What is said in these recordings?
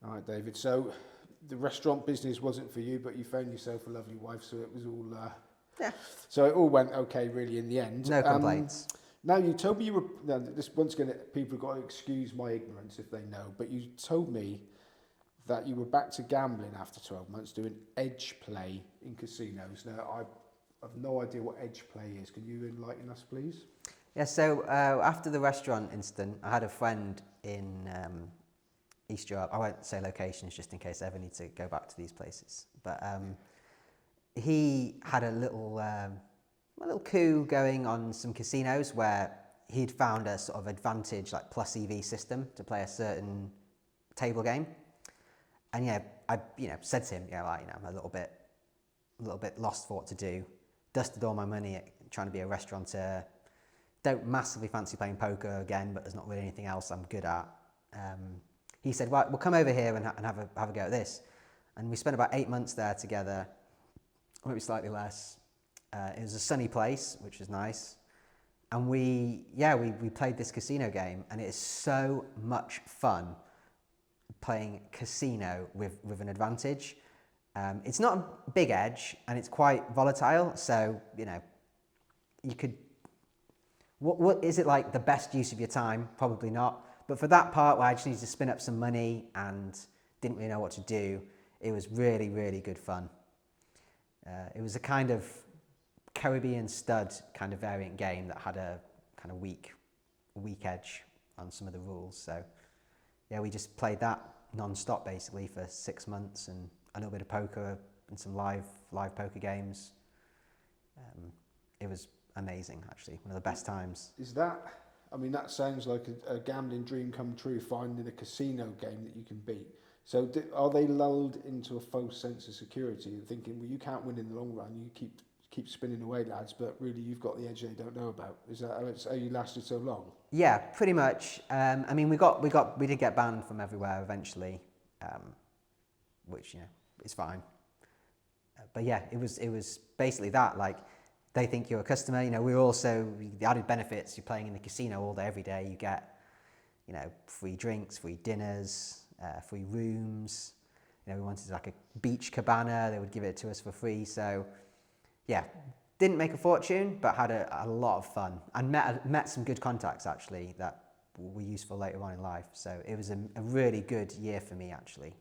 All right, David. So the restaurant business wasn't for you, but you found yourself a lovely wife, so it was all. Yeah, So it all went okay, really, in the end. no complaints. Now you told me you were. Now, this once again, people have got to excuse my ignorance if they know, but you told me that you were back to gambling after 12 months, doing edge play in casinos. Now I have no idea what edge play is. Can you enlighten us, please? Yeah, so after the restaurant incident, I had a friend in East Europe. I won't say locations just in case I ever need to go back to these places. But he had a little coup going on some casinos where he'd found a sort of advantage, like plus EV system to play a certain table game. And yeah, I said to him, I'm a little bit lost for what to do. Dusted all my money at trying to be a restaurateur. Don't massively fancy playing poker again, but there's not really anything else I'm good at. He said, "Well, we'll come over here and have a go at this." And we spent about 8 months there together, maybe slightly less. It was a sunny place, which was nice. And we played this casino game, and it is so much fun playing casino with an advantage. It's not a big edge, and it's quite volatile. So you could. What is it like? The best use of your time? Probably not. But for that part where I just needed to spin up some money and didn't really know what to do, it was really, really good fun. It was a kind of Caribbean stud kind of variant game that had a kind of weak edge on some of the rules. So yeah, we just played that non-stop basically for 6 months, and a little bit of poker and some live poker games. It was amazing, actually. One of the best times. Is that? I mean, that sounds like a gambling dream come true. Finding a casino game that you can beat. So, are they lulled into a false sense of security and thinking, well, you can't win in the long run. You keep spinning away, lads. But really, you've got the edge they don't know about. Is that how you lasted so long? Yeah, pretty much. I mean, we did get banned from everywhere eventually, which is fine. But yeah, it was basically that. Like, they think you're a customer. We're also the added benefits. You're playing in the casino all day, every day. You get, free drinks, free dinners, free rooms. We wanted like a beach cabana. They would give it to us for free. So, yeah, didn't make a fortune, but had a lot of fun and met some good contacts actually that were useful later on in life. So it was a really good year for me actually.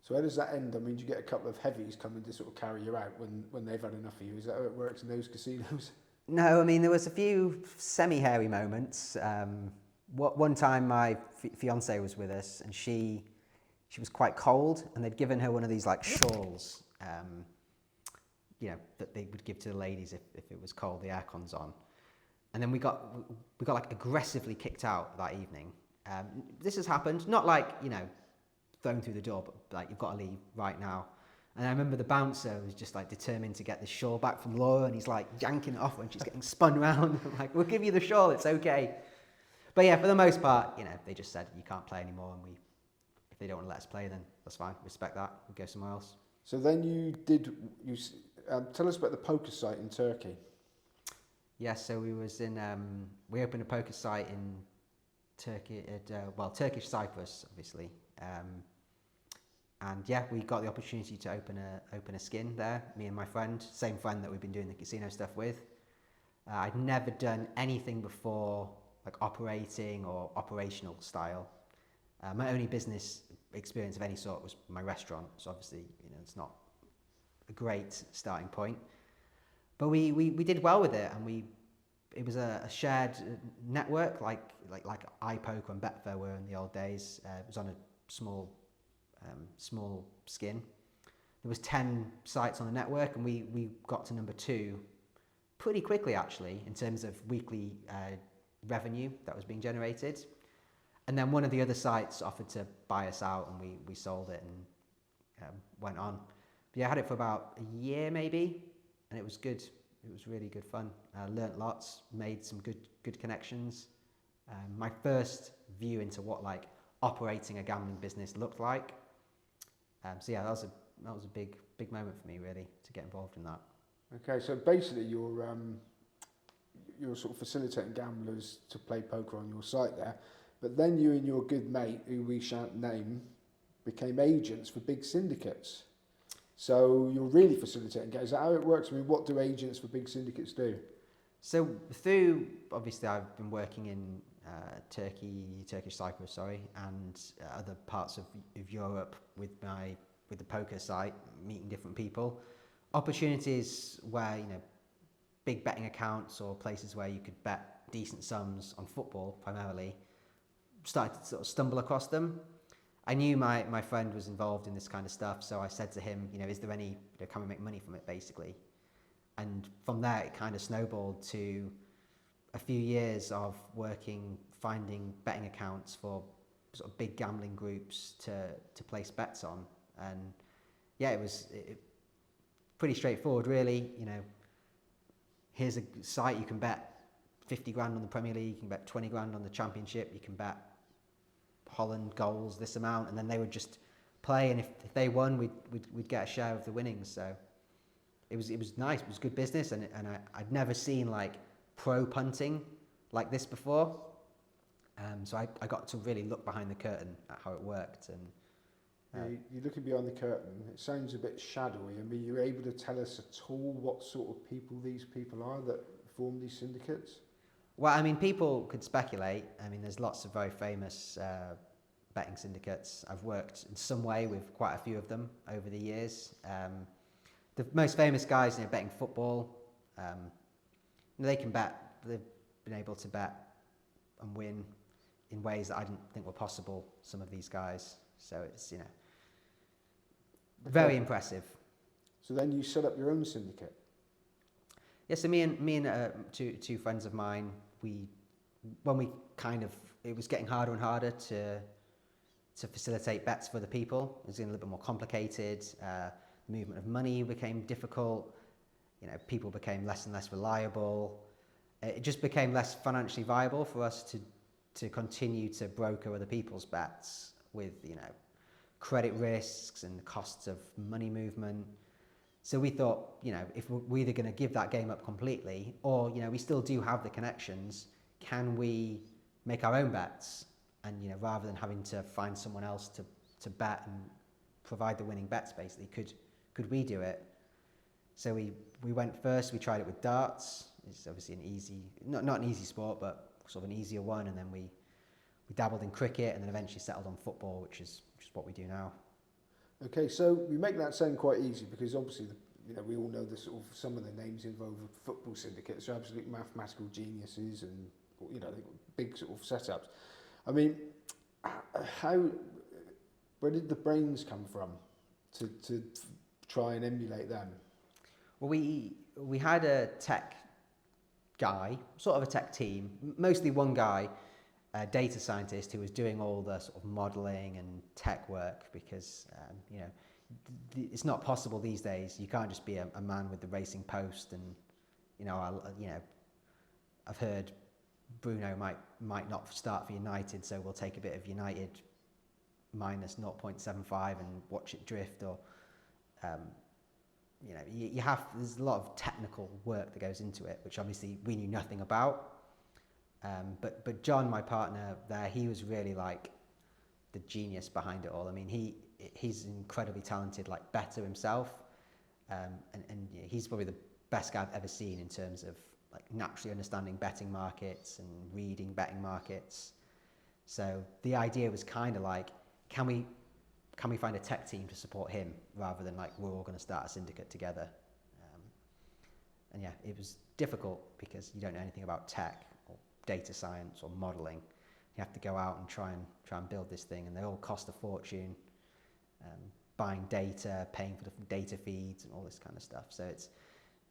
So how does that end? I mean, do you get a couple of heavies coming to sort of carry you out when they've had enough of you? Is that how it works in those casinos? No, I mean, there was a few semi-hairy moments. One time my fiance was with us, and she was quite cold, and they'd given her one of these like shawls, that they would give to the ladies if it was cold, the aircon's on. And then we got like aggressively kicked out that evening. This has happened, not like, thrown through the door, but like, you've got to leave right now. And I remember the bouncer was just like determined to get the shawl back from Laura, and he's like yanking it off when she's getting spun around. I'm like, we'll give you the shawl, it's okay. But yeah, for the most part, they just said you can't play anymore, and if they don't want to let us play, then that's fine, respect that, we'll go somewhere else. So then tell us about the poker site in Turkey. Yeah, so we opened a poker site in Turkey, Turkish Cyprus, obviously. And yeah, we got the opportunity to open a skin there, me and my friend, same friend that we've been doing the casino stuff with. I'd never done anything before, like operating or operational style. My only business experience of any sort was my restaurant, so obviously, it's not a great starting point. But we did well with it, and it was a shared network, like iPoker and Betfair were in the old days. It was on a small skin. There was 10 sites on the network, and we got to number 2 pretty quickly actually in terms of weekly revenue that was being generated. And then one of the other sites offered to buy us out, and we sold it and went on. But yeah, I had it for about a year maybe, and it was good. It was really good fun. Learnt lots, made some good connections. My first view into what like operating a gambling business looked like. So yeah, that was a big moment for me really to get involved in that. Okay, so basically you're sort of facilitating gamblers to play poker on your site there, but then you and your good mate, who we shan't name, became agents for big syndicates. So you're really facilitating games. Is that how it works? I mean, what do agents for big syndicates do? So through, obviously I've been working in Turkish Cyprus, and other parts of Europe with the poker site, meeting different people. Opportunities where, big betting accounts or places where you could bet decent sums on football primarily, started to sort of stumble across them. I knew my friend was involved in this kind of stuff, so I said to him, is there any, can we make money from it, basically? And from there, it kind of snowballed to a few years of finding betting accounts for sort of big gambling groups to place bets on. And yeah, it was pretty straightforward, really. Here's a site you can bet 50 grand on the Premier League, you can bet 20 grand on the Championship, you can bet Holland goals, this amount, and then they would just play, and if they won, we'd get a share of the winnings. So it was nice. It was good business, and I'd never seen like pro punting like this before. So I got to really look behind the curtain at how it worked. And you're looking behind the curtain. It sounds a bit shadowy. I mean, you're able to tell us at all what sort of people these people are that form these syndicates? Well, I mean, people could speculate. I mean, there's lots of very famous betting syndicates. I've worked in some way with quite a few of them over the years. The most famous guys, betting football, they can bet. They've been able to bet and win in ways that I didn't think were possible, some of these guys. So it's, very impressive. So then you set up your own syndicate? Yeah, so me and two friends of mine, it was getting harder and harder to facilitate bets for the people. It was getting a little bit more complicated. Movement of money became difficult. People became less and less reliable. It just became less financially viable for us to continue to broker other people's bets with, credit risks and the costs of money movement. So we thought, if we're either going to give that game up completely, or, we still do have the connections, can we make our own bets? And, rather than having to find someone else to bet and provide the winning bets, basically, could we do it? So we went first, we tried it with darts. It's obviously an easy, not an easy sport, but sort of an easier one. And then we dabbled in cricket, and then eventually settled on football, which is what we do now. Okay, so we make that sound quite easy because obviously, we all know the sort of some of the names involved with football syndicates are absolute mathematical geniuses, and they've got big sort of setups. I mean, where did the brains come from to try and emulate them? Well, we had a tech guy, sort of a tech team, mostly one guy, a data scientist who was doing all the sort of modeling and tech work, because it's not possible these days. You can't just be a man with the racing post and I've heard Bruno might not start for United, so we'll take a bit of United minus 0.75 and watch it drift, or there's a lot of technical work that goes into it, which obviously we knew nothing about. But John, my partner there, he was really like the genius behind it all. I mean, he's incredibly talented, like bettor himself, and he's probably the best guy I've ever seen in terms of like naturally understanding betting markets and reading betting markets. So the idea was kind of like, can we find a tech team to support him, rather than like we're all going to start a syndicate together. And yeah, it was difficult because you don't know anything about tech or data science or modeling. You have to go out and try and build this thing, and they all cost a fortune. Buying data, paying for different data feeds and all this kind of stuff. So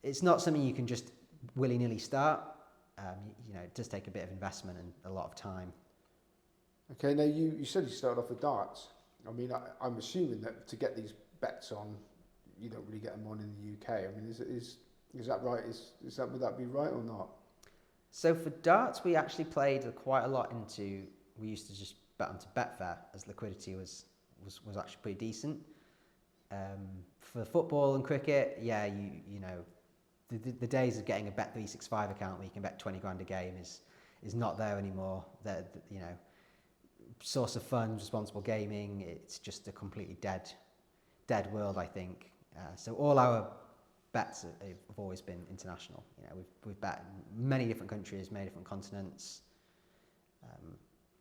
it's not something you can just willy-nilly start. It does take a bit of investment and a lot of time. Okay, now you said you started off with darts. I mean, I'm assuming that to get these bets on, you don't really get them on in the UK. I mean, is that right? Would that be right or not? So for darts, we actually played quite a lot into. We used to just bet onto Betfair, as liquidity was actually pretty decent. For football and cricket, yeah, the days of getting a Bet365 account where you can bet 20 grand a game is not there anymore. source of funds, responsible gaming, it's just a completely dead world, I think. So all our bets have always been international. You know, we've bet in many different countries, many different continents.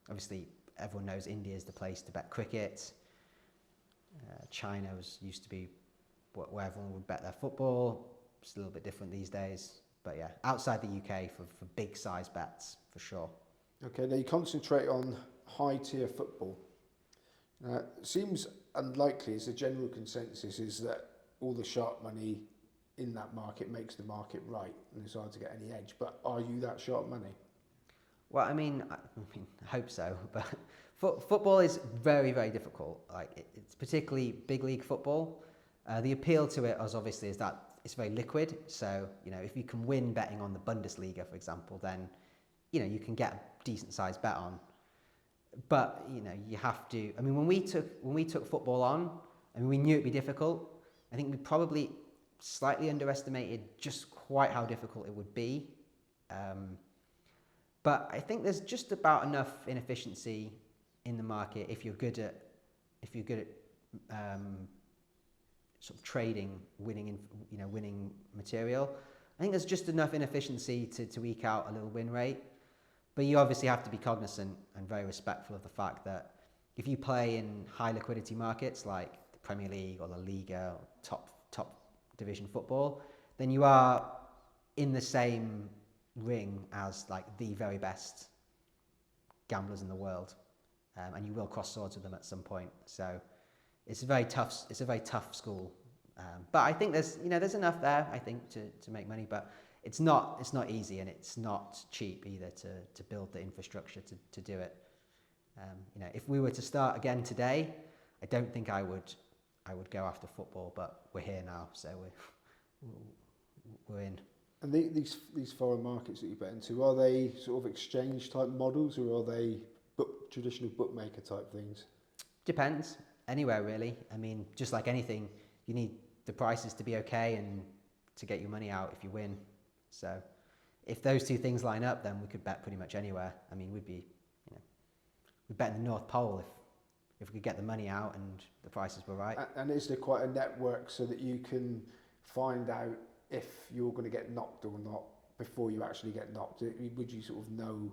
Obviously, everyone knows India is the place to bet cricket. China used to be where everyone would bet their football. It's a little bit different these days. But yeah, outside the UK for big size bets, for sure. Okay, now you concentrate on high tier football. Seems unlikely, as a general consensus, is that all the sharp money in that market makes the market right and it's hard to get any edge. But are you that sharp money? Well, I mean, I hope so, but football is very, very difficult. Like it's particularly big league football. The appeal to it is that it's very liquid. So, you know, if you can win betting on the Bundesliga, for example, then, you know, you can get a decent sized bet on. But, you know, you have to, I mean, when we took football on, I mean, we knew it'd be difficult. I think we probably slightly underestimated just quite how difficult it would be. But I think there's just about enough inefficiency in the market if you're good at sort of trading, winning material. I think there's just enough inefficiency to eke out a little win rate. But you obviously have to be cognizant and very respectful of the fact that if you play in high liquidity markets like the Premier League or La Liga or top division football, then you are in the same ring as like the very best gamblers in the world, and you will cross swords with them at some point. So it's a very tough school, but I think there's enough there, I think, to make money, but it's not easy, and it's not cheap either to build the infrastructure to do it. You know, if we were to start again today, I don't think I would go after football, but we're here now, so we're in. And these foreign markets that you bet into, are they sort of exchange type models, or are they traditional bookmaker type things? Depends. Anywhere really. I mean, just like anything, you need the prices to be okay and to get your money out if you win. So if those two things line up, then we could bet pretty much anywhere. I mean, we'd bet in the North Pole if we could get the money out and the prices were right. And is there quite a network so that you can find out if you're going to get knocked or not before you actually get knocked? Would you sort of know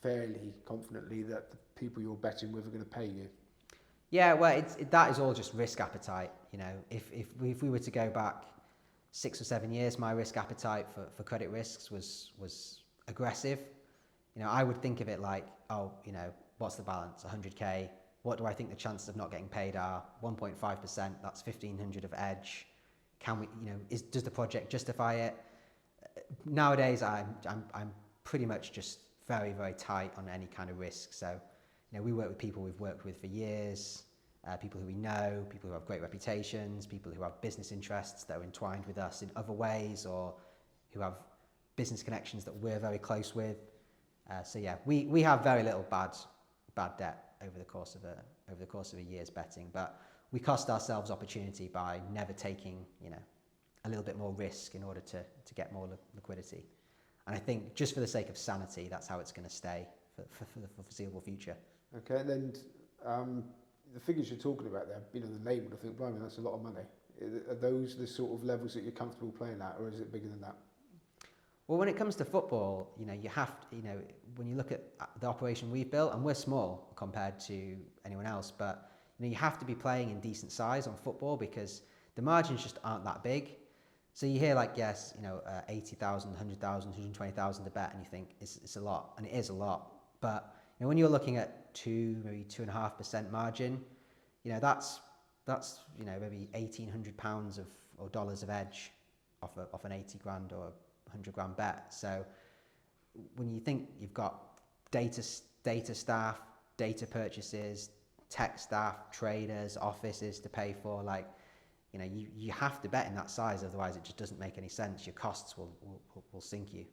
fairly confidently that the people you're betting with are going to pay you? Yeah, well, that is all just risk appetite. You know, if we were to go back 6 or 7 years, my risk appetite for credit risks was aggressive. You know, I would think of it like, oh, you know, what's the balance? 100k. What do I think the chances of not getting paid are? 1.5%. That's 1,500 of edge. Can we, you know, does the project justify it? Nowadays, I'm pretty much just very, very tight on any kind of risk. So, you know, we work with people we've worked with for years, people who we know, people who have great reputations, people who have business interests that are entwined with us in other ways, or who have business connections that we're very close with. So yeah, we have very little bad debt over the course of a year's betting, but we cost ourselves opportunity by never taking, you know, a little bit more risk in order to get more liquidity. And I think just for the sake of sanity, that's how it's going to stay for the foreseeable future. Okay, and then the figures you're talking about there, you know, the name would, I think, blimey, that's a lot of money. Are those the sort of levels that you're comfortable playing at, or is it bigger than that? Well, when it comes to football, you know, you have to, you know, when you look at the operation we've built, and we're small compared to anyone else, but you know, you have to be playing in decent size on football because the margins just aren't that big. So you hear like, yes, you know, 80,000, 100,000, 120,000 a bet, and you think it's a lot, and it is a lot. But you know, when you're looking at maybe 2.5% margin, you know, that's you know, maybe £1,800 or dollars of edge off an 80 grand or 100 grand bet. So when you think you've got data staff, data purchases, tech staff, traders, offices to pay for, like, you know, you have to bet in that size, otherwise it just doesn't make any sense. Your costs will sink you.